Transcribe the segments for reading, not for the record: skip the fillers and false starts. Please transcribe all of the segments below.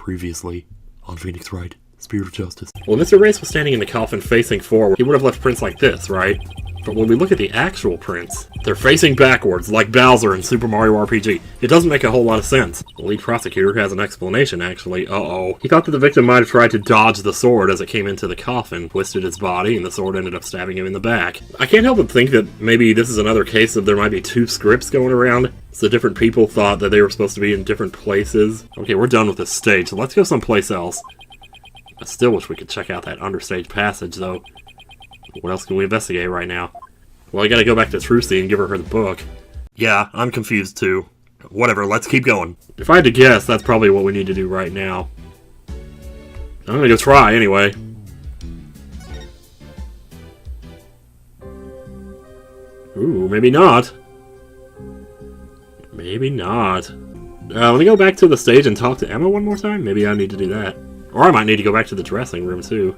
Previously on Phoenix Wright, Spirit of Justice. Well, Mr. Race was standing in the coffin facing forward. He would have left prints like this, right? But when we look at the actual prints, they're facing backwards, like Bowser in Super Mario RPG. It doesn't make a whole lot of sense. The lead prosecutor has an explanation, actually. Uh-oh. He thought that the victim might have tried to dodge the sword as it came into the coffin, twisted his body, and the sword ended up stabbing him in the back. I can't help but think that maybe this is another case of there might be two scripts going around, so different people thought that they were supposed to be in different places. Okay, we're done with this stage, so let's go someplace else. I still wish we could check out that understage passage, though. What else can we investigate right now? Well, I gotta go back to Trucy and give her the book. Yeah, I'm confused too. Whatever, let's keep going. If I had to guess, that's probably what we need to do right now. I'm gonna go try, anyway. Ooh, maybe not. Maybe not. Let me go back to the stage and talk to Emma one more time. Maybe I need to do that. Or I might need to go back to the dressing room, too.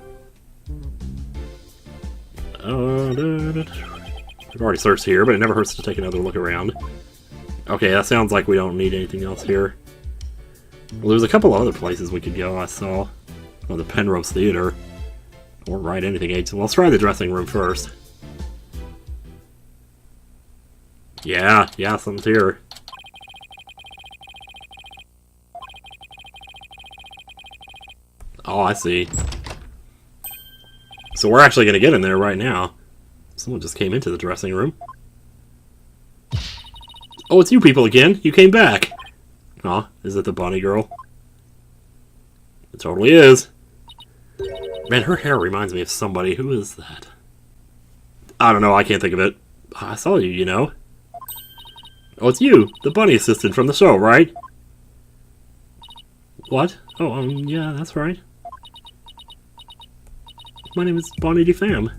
We've already searched here, but it never hurts to take another look around. Okay, that sounds like we don't need anything else here. Well, there's a couple other places we could go, I saw. Well, the Penrose Theater. Or Wright anything age. Well, let's try the dressing room first. Yeah, something's here. Oh, I see. So we're actually going to get in there right now. Someone just came into the dressing room. Oh, it's you people again. You came back. Aw, is it the Bonny girl? It totally is. Man, her hair reminds me of somebody. Who is that? I don't know. I can't think of it. I saw you, you know. Oh, it's you. The Bonny assistant from the show, right? What? Oh, yeah, that's right. My name is Bonny DeFam.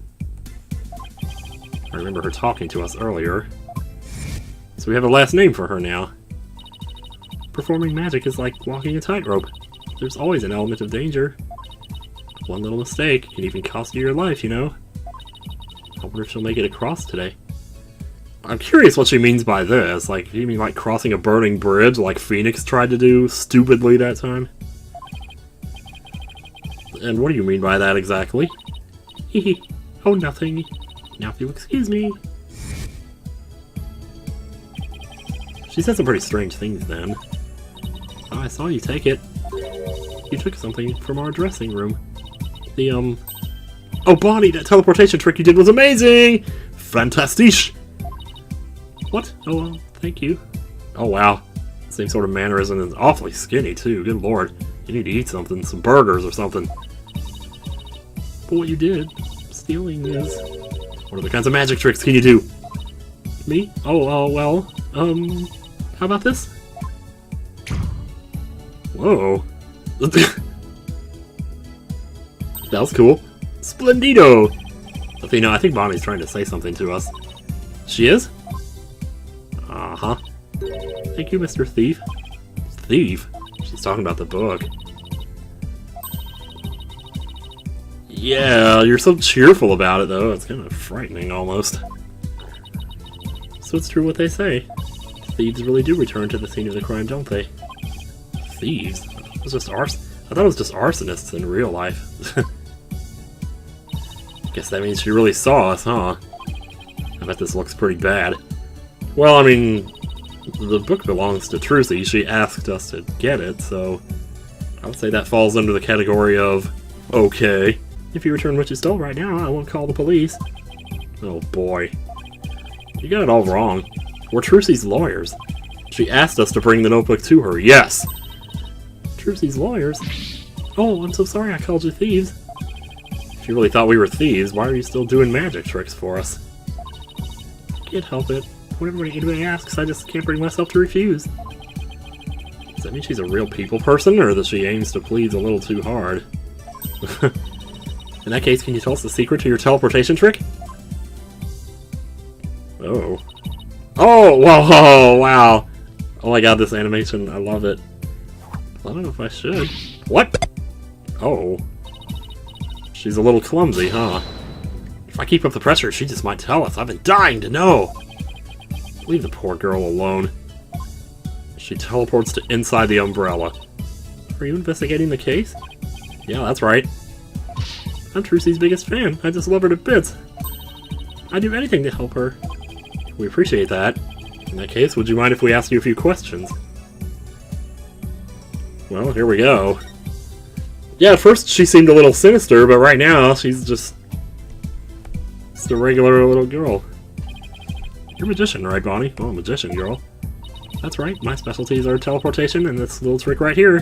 I remember her talking to us earlier. So we have a last name for her now. Performing magic is like walking a tightrope. There's always an element of danger. One little mistake can even cost you your life, you know? I wonder if she'll make it across today. I'm curious what she means by this. Like, do you mean like crossing a burning bridge like Phoenix tried to do stupidly that time? And what do you mean by that exactly? Hehe. Oh, nothing. Now if you'll excuse me. She said some pretty strange things then. Oh, I saw you take it. You took something from our dressing room. The, Oh, Bonny, that teleportation trick you did was amazing! Fantastic! What? Oh, thank you. Oh, wow. Same sort of mannerism and awfully skinny, too. Good lord. You need to eat something. Some burgers or something. But what you did, stealing is... What other kinds of magic tricks can you do? Me? Oh, well, how about this? Whoa. That was cool. Splendido! Okay, no, I think Bonnie's trying to say something to us. She is? Uh-huh. Thank you, Mr. Thief. Thief? She's talking about the book. Yeah, you're so cheerful about it, though. It's kind of frightening, almost. So it's true what they say. Thieves really do return to the scene of the crime, don't they? Thieves? It was just I thought it was just arsonists in real life. Guess that means she really saw us, huh? I bet this looks pretty bad. Well, I mean, the book belongs to Trucy. She asked us to get it, so I would say that falls under the category of okay. If you return what you stole right now, I won't call the police. Oh boy. You got it all wrong. We're Trucy's lawyers. She asked us to bring the notebook to her. Yes! Trucy's lawyers? Oh, I'm so sorry I called you thieves. If you really thought we were thieves, why are you still doing magic tricks for us? Can't help it. Whenever anybody asks, I just can't bring myself to refuse. Does that mean she's a real people person, or that she aims to please a little too hard? In that case, can you tell us the secret to your teleportation trick? Oh. Oh, whoa, wow. Oh my god, this animation, I love it. I don't know if I should. What? Oh. She's a little clumsy, huh? If I keep up the pressure, she just might tell us. I've been dying to know. Leave the poor girl alone. She teleports to inside the umbrella. Are you investigating the case? Yeah, that's right. I'm Trucy's biggest fan. I just love her to bits. I'd do anything to help her. We appreciate that. In that case, would you mind if we ask you a few questions? Well, here we go. Yeah, at first she seemed a little sinister, but right now she's just a regular little girl. You're a magician, right, Bonny? Oh, magician, girl. That's right, my specialties are teleportation and this little trick right here.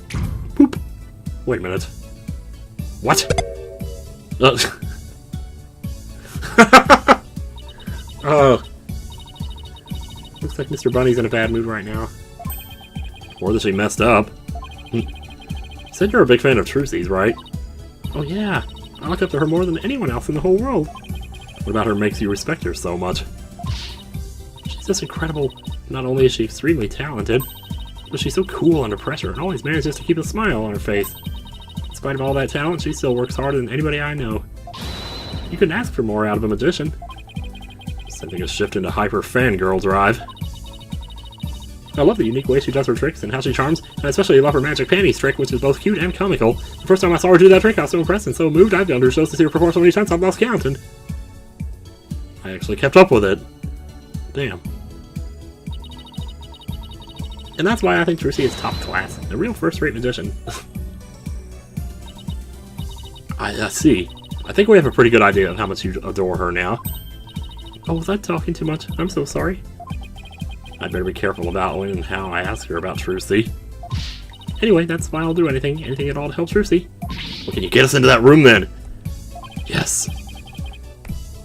Boop. Wait a minute. What? Oh. Looks like Mr. Bunny's in a bad mood right now. Or that she messed up. Said you're a big fan of Trucy's, right? Oh yeah, I look up to her more than anyone else in the whole world. What about her makes you respect her so much? She's just incredible. Not only is she extremely talented, but she's so cool under pressure and always manages to keep a smile on her face. In spite of all that talent, she still works harder than anybody I know. You couldn't ask for more out of a magician. Sending a shift into hyper fangirl drive. I love the unique way she does her tricks and how she charms, and I especially love her magic panties trick, which is both cute and comical. The first time I saw her do that trick, I was so impressed and so moved, I've done her shows to see her perform so many times I've lost count, and I actually kept up with it. Damn. And that's why I think Trucy is top class. A real first-rate magician. I see. I think we have a pretty good idea of how much you adore her now. Oh, was I talking too much? I'm so sorry. I'd better be careful about when and how I ask her about Trucy. Anyway, that's why I'll do anything at all to help Trucy. Well, can you get us into that room then? Yes.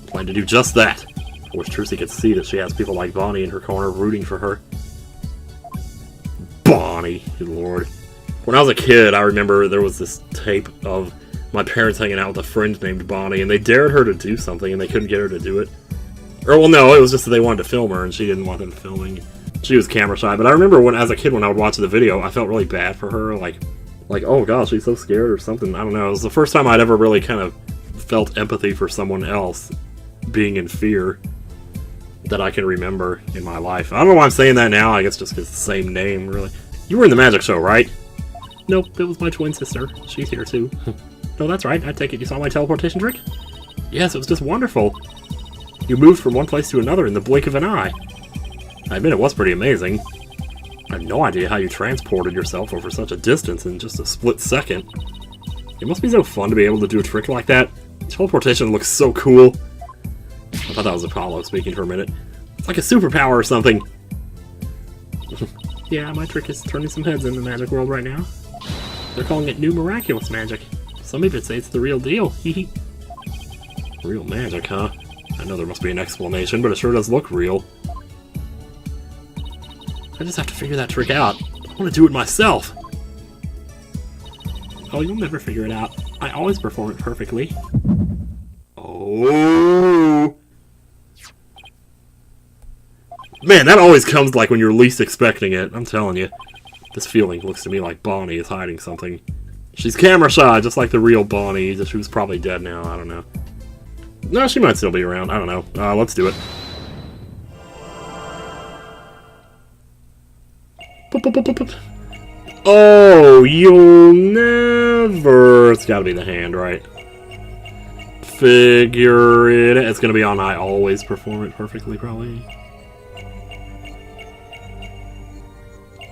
Plan to do just that. I wish Trucy could see that she has people like Bonny in her corner rooting for her. Bonny, good lord. When I was a kid, I remember there was this tape of my parents hanging out with a friend named Bonny, and they dared her to do something, and they couldn't get her to do it. Or, well, no, it was just that they wanted to film her, and she didn't want them filming. She was camera shy, but I remember when, as a kid, when I would watch the video, I felt really bad for her, like, oh gosh, she's so scared or something. I don't know. It was the first time I'd ever really kind of felt empathy for someone else being in fear that I can remember in my life. I don't know why I'm saying that now. I guess just because it's the same name, really. You were in the magic show, right? Nope, it was my twin sister. She's here, too. No, that's right. I take it you saw my teleportation trick? Yes, it was just wonderful. You moved from one place to another in the blink of an eye. I admit it was pretty amazing. I have no idea how you transported yourself over such a distance in just a split second. It must be so fun to be able to do a trick like that. Teleportation looks so cool. I thought that was Apollo speaking for a minute. It's like a superpower or something. Yeah, my trick is turning some heads in the magic world right now. They're calling it new miraculous magic. Some even say it's the real deal. Real magic, huh? I know there must be an explanation, but it sure does look real. I just have to figure that trick out. I want to do it myself. Oh, you'll never figure it out. I always perform it perfectly. Oh. Man, that always comes like when you're least expecting it. I'm telling you. This feeling looks to me like Bonny is hiding something. She's camera shy, just like the real Bonny. She was probably dead now. I don't know. No, she might still be around. I don't know. Let's do it. Oh, you'll never... It's gotta be the hand, right? Figure it... It's gonna be on I always perform it perfectly, probably.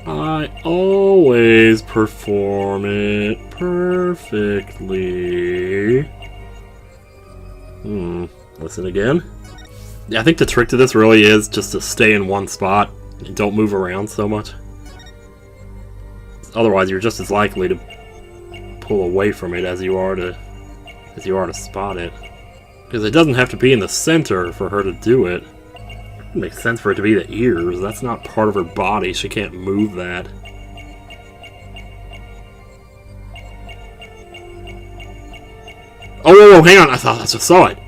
I always perform it perfectly. Listen again. Yeah, I think the trick to this really is just to stay in one spot and don't move around so much. Otherwise, you're just as likely to pull away from it as you are to spot it. Because it doesn't have to be in the center for her to do it. It makes sense for it to be the ears. That's not part of her body. She can't move that. Oh, whoa, hang on. I thought I just saw it.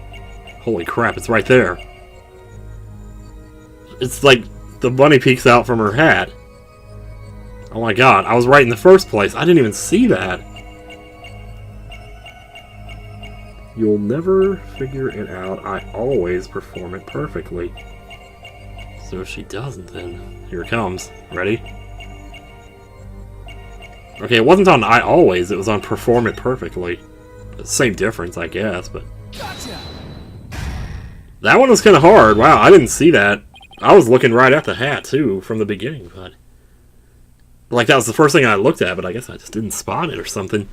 Holy crap, it's right there. It's like the bunny peeks out from her hat. Oh my god, I was right in the first place. I didn't even see that. You'll never figure it out. I always perform it perfectly. So if she doesn't, then here it comes. Ready? Okay, it wasn't on I Always, it was on Perform It Perfectly. Same difference, I guess, but... That one was kind of hard. Wow, I didn't see that. I was looking right at the hat, too, from the beginning, but... Like, that was the first thing I looked at, but I guess I just didn't spot it or something.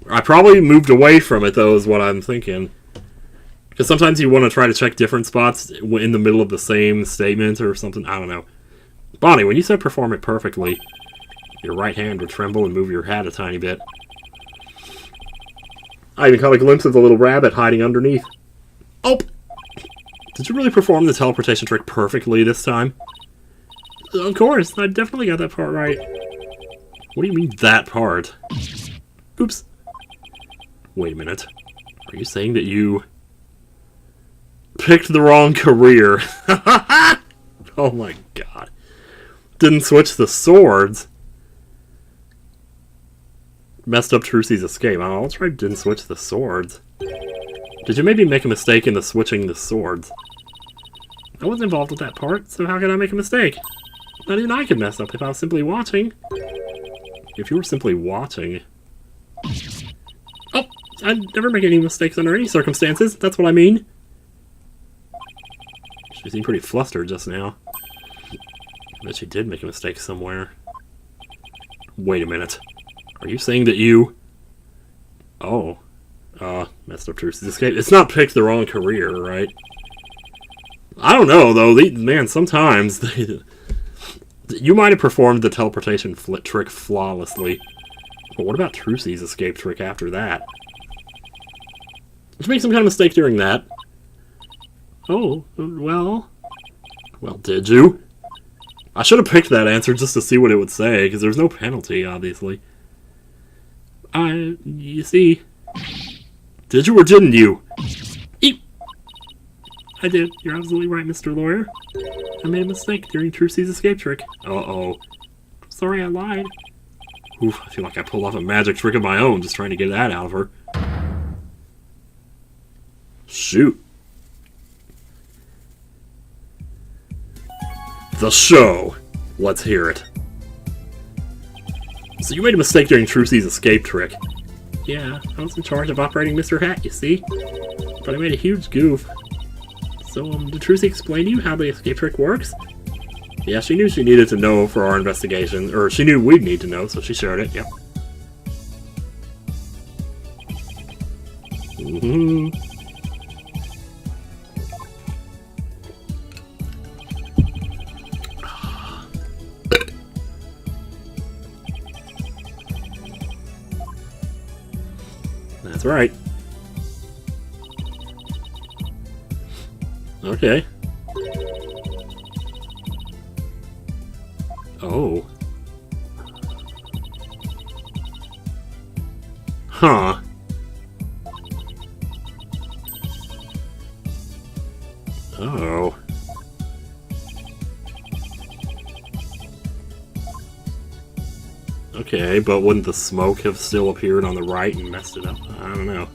I probably moved away from it, though, is what I'm thinking. Because sometimes you want to try to check different spots in the middle of the same statement or something. I don't know. Bonnie, when you said perform it perfectly, your right hand would tremble and move your hat a tiny bit. I even caught a glimpse of the little rabbit hiding underneath. Oh! Did you really perform the teleportation trick perfectly this time? Of course, I definitely got that part right. What do you mean, that part? Oops. Wait a minute. Are you saying that you... picked the wrong career? Oh my god. Didn't switch the swords. Messed up Trucy's escape. Oh, that's right, didn't switch the swords. Did you maybe make a mistake in the switching the swords? I wasn't involved with that part, so how could I make a mistake? Not even I could mess up if I was simply watching. If you were simply watching... Oh! I'd never make any mistakes under any circumstances, that's what I mean. She seemed pretty flustered just now. I bet she did make a mistake somewhere. Wait a minute. Are you saying that you... Oh. Messed up Trucy's escape. It's not picked the wrong career, right? I don't know, though. Man, sometimes... You might have performed the teleportation trick flawlessly. But what about Trucy's escape trick after that? Did you make some kind of mistake during that? Oh, well... Well, did you? I should have picked that answer just to see what it would say, because there's no penalty, obviously. You see... Did you or didn't you? Eep! I did. You're absolutely right, Mr. Lawyer. I made a mistake during Trucy's escape trick. Uh-oh. Sorry I lied. Oof, I feel like I pulled off a magic trick of my own just trying to get that out of her. Shoot. The show. Let's hear it. So you made a mistake during Trucy's escape trick. Yeah, I was in charge of operating Mr. Hat, you see? But I made a huge goof. So, did Trucy explain to you how the escape trick works? Yeah, she knew she needed to know for our investigation, or she knew we'd need to know, so she shared it, yep. That's right. Okay. Oh. Huh. Oh. Okay, but wouldn't the smoke have still appeared on the right and messed it up? I don't know.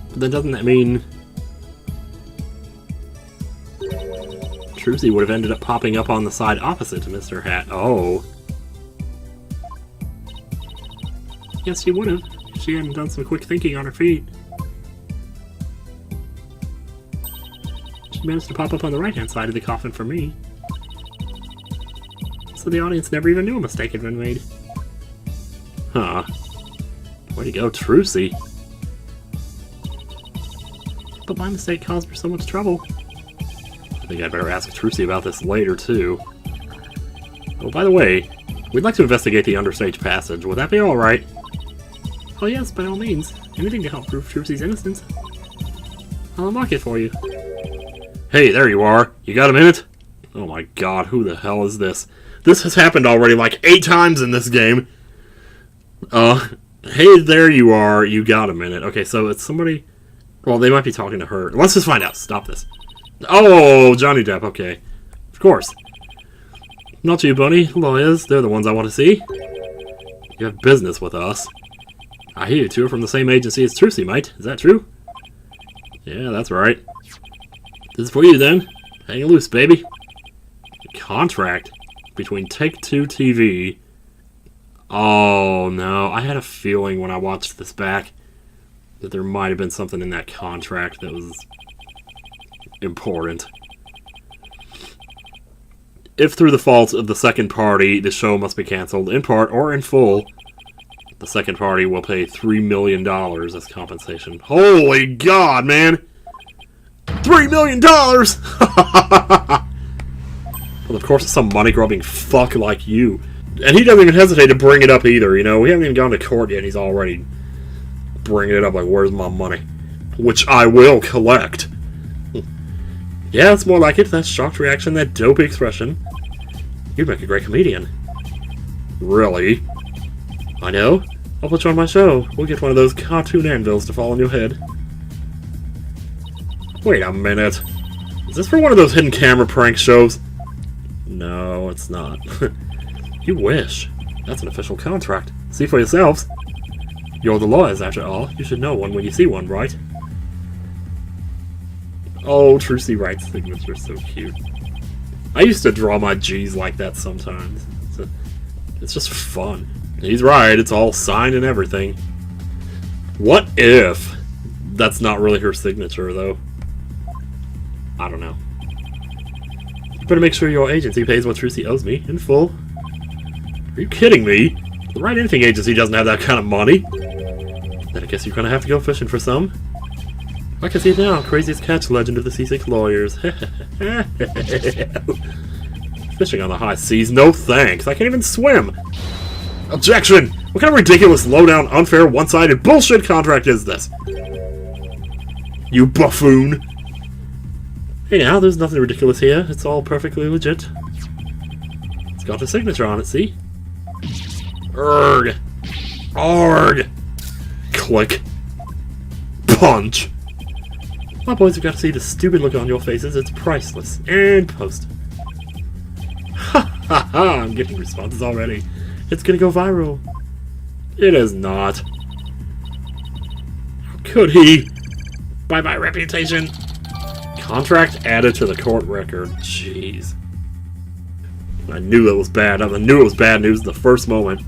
But then doesn't that mean... Trucy would have ended up popping up on the side opposite to Mr. Hat. Oh. Yes, she would have. If she hadn't done some quick thinking on her feet. She managed to pop up on the right-hand side of the coffin for me. So the audience never even knew a mistake had been made. Huh. Way to go, Trucy. But my mistake caused her so much trouble. I think I better ask Trucy about this later, too. Oh, by the way, we'd like to investigate the understage passage. Would that be alright? Oh yes, by all means. Anything to help prove Trucy's innocence. I'll unlock it for you. Hey, there you are. You got a minute? Oh my god, who the hell is this? This has happened already like 8 times in this game. Hey, there you are. You got a minute. Okay, so it's somebody... Well, they might be talking to her. Let's just find out. Stop this. Oh, Johnny Depp. Okay. Of course. Not you, Bonny. Lawyers. They're the ones I want to see. You have business with us. I hear you two are from the same agency as Trucy, mate. Is that true? Yeah, that's right. This is for you, then. Hang loose, baby. Contract between Take-Two TV... Oh, no. I had a feeling when I watched this back that there might have been something in that contract that was important. If through the fault of the second party, the show must be canceled, in part or in full, the second party will pay $3 million as compensation. Holy God, man! $3 million! Well, of course, it's some money-grubbing fuck like you. And he doesn't even hesitate to bring it up either, you know? We haven't even gone to court yet, and he's already bringing it up like, where's my money? Which I will collect. Yeah, it's more like it. That shocked reaction, that dopey expression. You'd make a great comedian. Really? I know. I'll put you on my show. We'll get one of those cartoon anvils to fall on your head. Wait a minute. Is this for one of those hidden camera prank shows? No, it's not. You wish. That's an official contract. See for yourselves. You're the lawyers, after all. You should know one when you see one, right? Oh, Trucy Wright's signature's so cute. I used to draw my G's like that sometimes. It's just fun. He's right, it's all signed and everything. What if that's not really her signature, though? I don't know. Better make sure your agency pays what Trucy owes me in full. Are you kidding me? The Wright Anything agency doesn't have that kind of money. Then I guess you're gonna have to go fishing for some. I can see it now. Craziest catch legend of the seasick lawyers. Fishing on the high seas? No thanks. I can't even swim. Objection! What kind of ridiculous, low-down, unfair, one-sided bullshit contract is this? You buffoon! Hey now, there's nothing ridiculous here. It's all perfectly legit. It's got a signature on it, see? Urgh. Arg. Click. Punch. My boys have got to see the stupid look on your faces. It's priceless. And post. Ha ha ha! I'm getting responses already. It's gonna go viral. It is not. How could he? By my reputation. Contract added to the court record. Jeez. I knew that was bad. I knew it was bad news the first moment.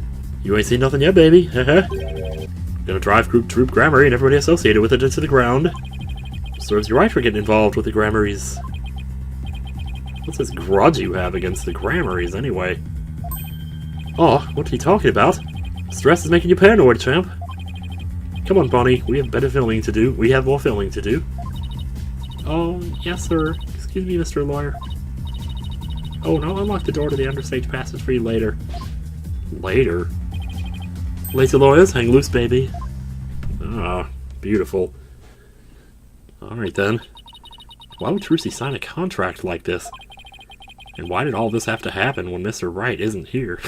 You ain't seen nothing yet, baby. Gonna drive Troop Gramarye and everybody associated with it into the ground. Serves you right for getting involved with the Gramarys. What's this grudge you have against the Gramarys, anyway? Oh, what are you talking about? Stress is making you paranoid, champ. Come on, Bonny. We have better filming to do. We have more filming to do. Oh, yes, sir. Excuse me, Mr. Lawyer. Oh, no, unlock the door to the understage passage for you later. Later? Lazy lawyers, hang loose, baby. Ah, beautiful. Alright then. Why would Trucy sign a contract like this? And why did all this have to happen when Mr. Wright isn't here?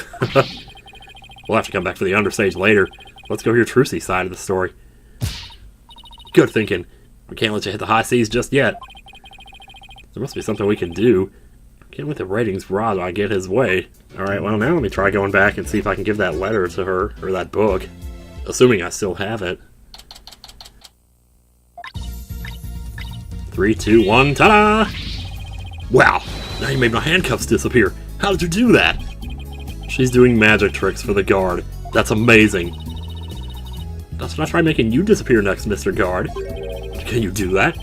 We'll have to come back for the understage later. Let's go hear Trucy's side of the story. Good thinking. We can't let you hit the high seas just yet. There must be something we can do. Can't let the ratings Rod get his way. Alright, well now let me try going back and see if I can give that letter to her, or that book. Assuming I still have it. 3, 2, 1, ta-da! Wow, now you made my handcuffs disappear. How did you do that? She's doing magic tricks for the guard. That's amazing. That's what I try making you disappear next, Mr. Guard. Can you do that?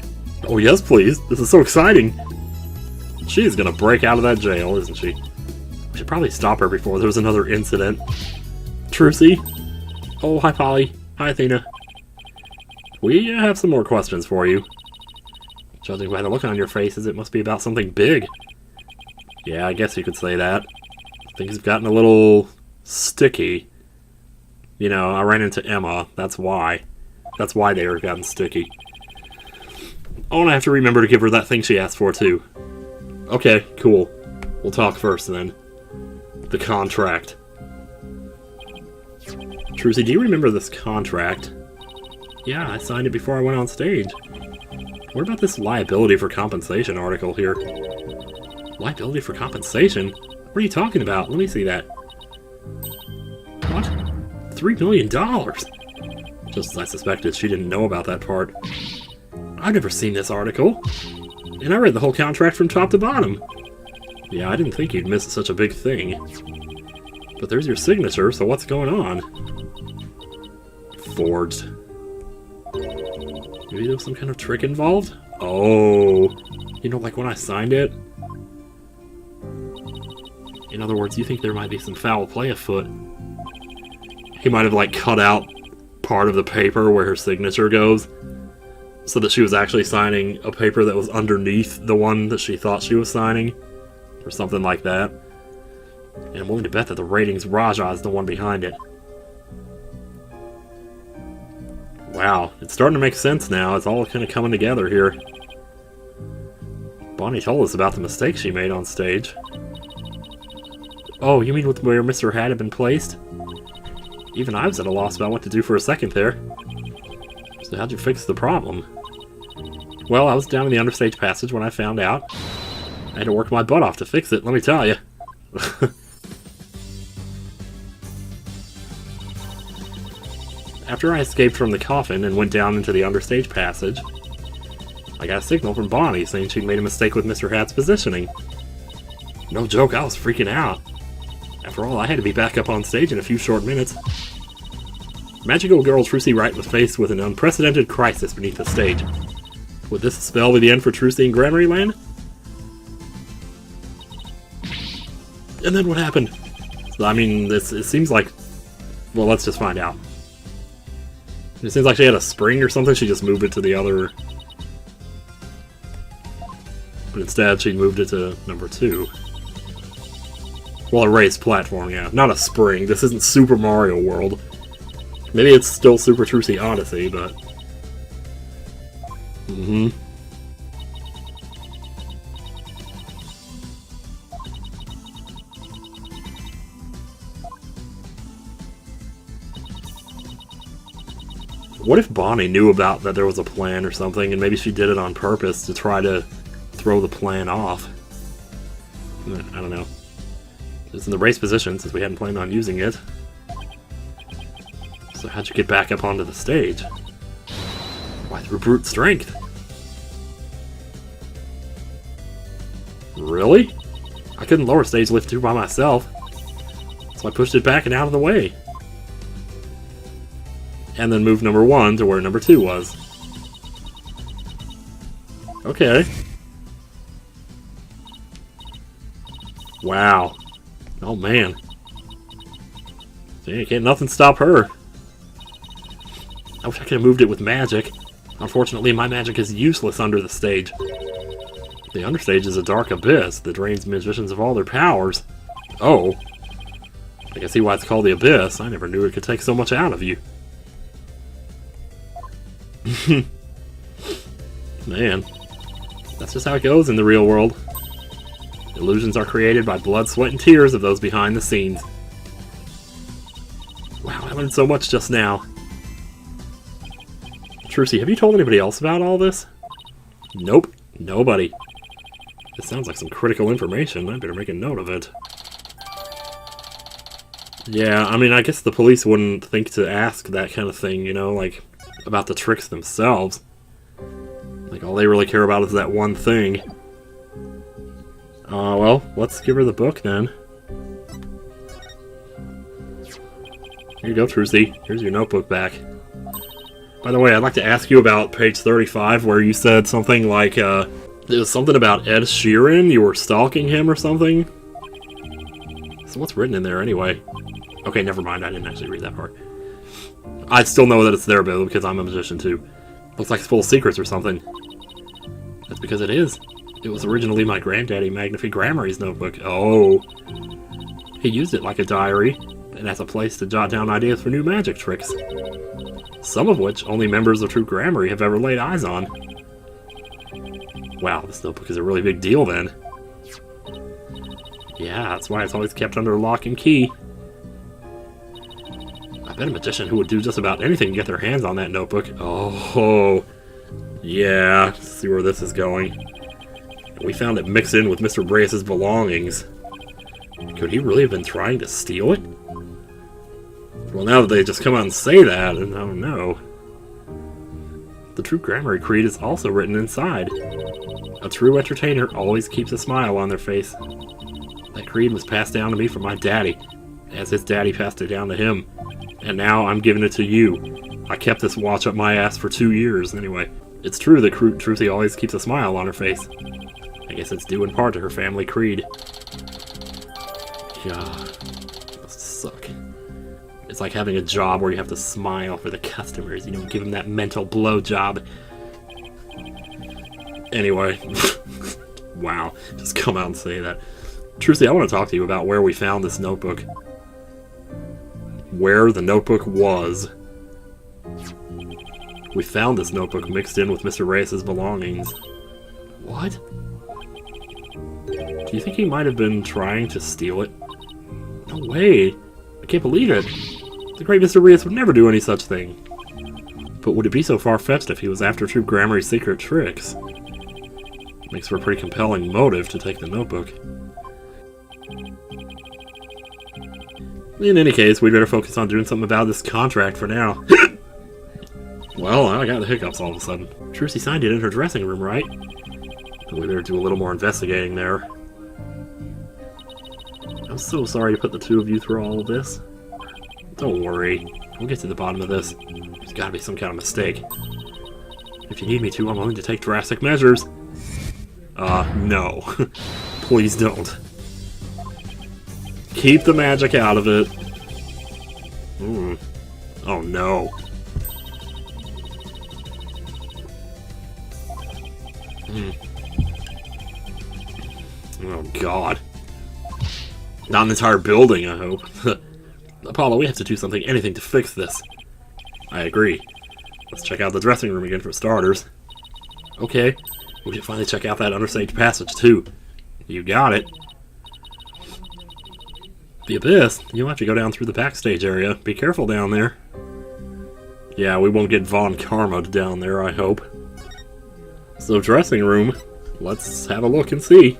Oh yes, please. This is so exciting. She's gonna break out of that jail, isn't she? We should probably stop her before there's another incident. Trucy? Oh, hi Polly. Hi Athena. We have some more questions for you. Judging by the look on your faces, it must be about something big. Yeah, I guess you could say that. Things have gotten a little sticky. You know, I ran into Emma. That's why. That's why they were gotten sticky. Oh, and I have to remember to give her that thing she asked for, too. Okay, cool. We'll talk first, then. The contract. Trucy, do you remember this contract? Yeah, I signed it before I went on stage. What about this liability for compensation article here? Liability for compensation? What are you talking about? Let me see that. What? $3 million? Just as I suspected, she didn't know about that part. I've never seen this article. And I read the whole contract from top to bottom. Yeah, I didn't think you'd miss such a big thing. But there's your signature, so what's going on? Forged. Maybe there was some kind of trick involved? Oh, you know, like when I signed it? In other words, you think there might be some foul play afoot. He might have, like, cut out part of the paper where her signature goes, so that she was actually signing a paper that was underneath the one that she thought she was signing, or something like that. And I'm willing to bet that the ratings Raja is the one behind it. Wow, it's starting to make sense now. It's all kind of coming together here. Bonny told us about the mistake she made on stage. Oh, you mean with where Mr. Hat had been placed? Even I was at a loss about what to do for a second there. So how'd you fix the problem? Well, I was down in the understage passage when I found out. I had to work my butt off to fix it, let me tell you. After I escaped from the coffin and went down into the understage passage, I got a signal from Bonny saying she'd made a mistake with Mr. Hat's positioning. No joke, I was freaking out. After all, I had to be back up on stage in a few short minutes. Magical girl Trucy Wright was faced with an unprecedented crisis beneath the stage. Would this spell be the end for Trucy in Gramarye land? And then what happened? I mean, it seems like... Well, let's just find out. It seems like she had a spring or something, she just moved it to the other... But instead, she moved it to number 2. Well, a raised platform, yeah. Not a spring. This isn't Super Mario World. Maybe it's still Super Trucy Odyssey, but... What if Bonny knew about that there was a plan or something, and maybe she did it on purpose to try to throw the plan off? I don't know. It's in the race position, since we hadn't planned on using it. So how'd you get back up onto the stage? Why, through brute strength. Really? I couldn't lower stage lift 2 by myself, so I pushed it back and out of the way. And then moved number 1 to where number 2 was. Okay. Wow. Oh man. See, can't nothing stop her. I wish I could have moved it with magic. Unfortunately, my magic is useless under the stage. The understage is a dark abyss that drains magicians of all their powers. Oh. I can see why it's called the Abyss. I never knew it could take so much out of you. Man. That's just how it goes in the real world. Illusions are created by blood, sweat, and tears of those behind the scenes. Wow, I learned so much just now. Trucy, have you told anybody else about all this? Nope, nobody. This sounds like some critical information. I better make a note of it. Yeah, I mean, I guess the police wouldn't think to ask that kind of thing, you know, like, about the tricks themselves. Like, all they really care about is that one thing. Well, let's give her the book, then. Here you go, Trucy. Here's your notebook back. By the way, I'd like to ask you about page 35, where you said something like, it was something about Ed Sheeran, you were stalking him or something? So what's written in there, anyway? Okay, never mind, I didn't actually read that part. I still know that it's there, Bill, because I'm a magician, too. Looks like it's full of secrets or something. That's because it is. It was originally my granddaddy, Magnifique Gramarye's notebook. Oh. He used it like a diary, and as a place to jot down ideas for new magic tricks. Some of which only members of True Gramarye have ever laid eyes on. Wow, this notebook is a really big deal, then. Yeah, that's why it's always kept under lock and key. I bet a magician who would do just about anything to get their hands on that notebook. Oh, yeah, see where this is going. We found it mixed in with Mr. Brace's belongings. Could he really have been trying to steal it? Well, now that they just come out and say that, I don't know. The True Gramarye creed is also written inside. A true entertainer always keeps a smile on their face. That creed was passed down to me from my daddy, as his daddy passed it down to him. And now I'm giving it to you. I kept this watch up my ass for 2 years, anyway. It's true that Trucy always keeps a smile on her face. I guess it's due in part to her family creed. God, it must suck. It's like having a job where you have to smile for the customers, you know, give them that mental blowjob. Anyway, wow, just come out and say that. Trucy, I want to talk to you about where we found this notebook. Where the notebook was. We found this notebook mixed in with Mr. Reyes' belongings. What? Do you think he might have been trying to steal it? No way! I can't believe it! The great Mr. Reyes would never do any such thing. But would it be so far-fetched if he was after Troop Gramarye's secret tricks? Makes for a pretty compelling motive to take the notebook. In any case, we'd better focus on doing something about this contract for now. Well, I got the hiccups all of a sudden. Trucy signed it in her dressing room, right? We better do a little more investigating there. I'm so sorry to put the two of you through all of this. Don't worry. We'll get to the bottom of this. There's gotta be some kind of mistake. If you need me to, I'm willing to take drastic measures. No. Please don't. Keep the magic out of it. Oh no. Oh god. Not an entire building, I hope. Apollo, we have to do something, anything to fix this. I agree. Let's check out the dressing room again for starters. Okay. We should finally check out that understage passage, too. You got it. The abyss? You'll have to go down through the backstage area. Be careful down there. Yeah, we won't get Von Karma'd down there, I hope. So, dressing room. Let's have a look and see.